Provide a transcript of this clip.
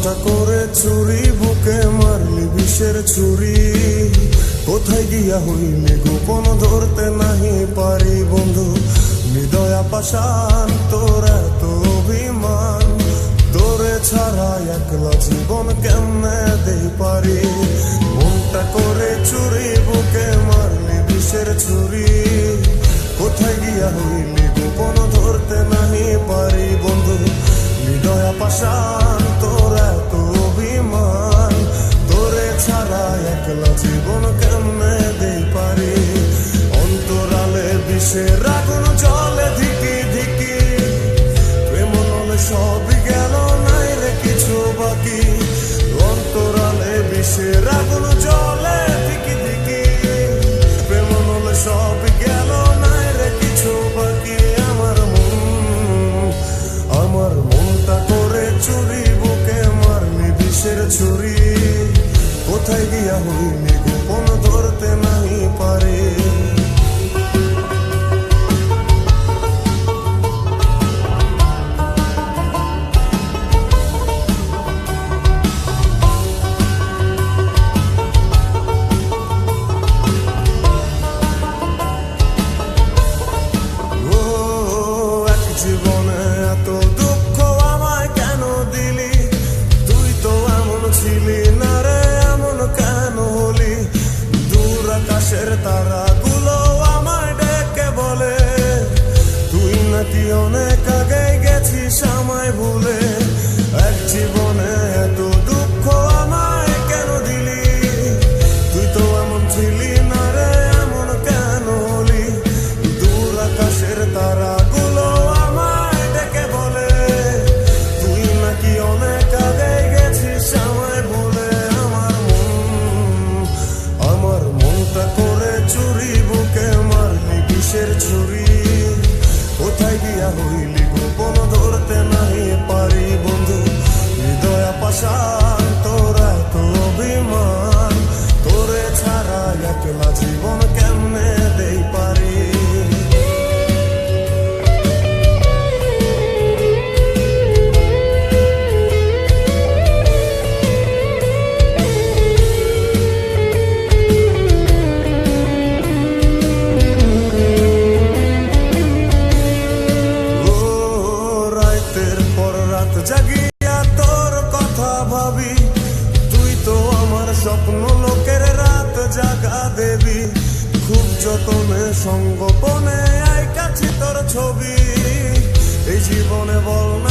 মনটা করে চুরি বুকে মারলি বিষের ছুরি কোথায় গিয়া হইলি গোপন ধরতে নাহি পারি বন্ধু হৃদয়া পাশান তোর এত অভিমান তোরে ছাড়া একলা জীবন কেমনে দেই পারি মনটা করে চুরি বুকে মারলি বিষের ছুরি কোথায় গিয়া হইলি গোপন ধরতে নাহি পারি বন্ধু হৃদয়া পাশান তোর এত অভিমান তোরে ছাড়া একলা জীবন কেমনে দেই পারি অন্তরালে বিষের আগুন জলে ধিকি ধিকি প্রেম নলে সবই গেল নাই রে কিছু বাকি অন্তরালে বিষের আগুন জলে ধিকি ধিকি প্রেম নলে সবই গেল নাই রে কিছু বাকি আমার মনটা করে চুরি বুকে মারলি বিষের ছুরি কোথায় গিয়া হইলি গোপন ধরতে নাহি পারি জীবনে এত দুঃখ আমায় কেন দিলি তুই তো এমন ছিলি না রে এমন কেন হলি দূর আকাশের তারাগুলো আমায় ডেকে বলে তুই নাকি অনেক আগে গেছিস আমায় ভুলে এক জীবনে এত দুঃখ আমায় কেন দিলি তুই তো এমন ছিলি না রে এমন কেন হলি দূর আকাশের তারাগুলো ছুরি কোথায় গিয়া হইলি গোপন ধরতে নাহি পারি বন্ধু হৃদয়া পাশান তোর এত অভিমান তোরে ছাড়া একলা জীবন কেমনে দেই পারি জাগিয়া তোর কথা ভাবি তুই তো আমার স্বপ্ন লোকের রাত জাগা দেবী খুব যতনে সঙ্গোপনে আই কাছে তোর ছবি এই জীবনে বল না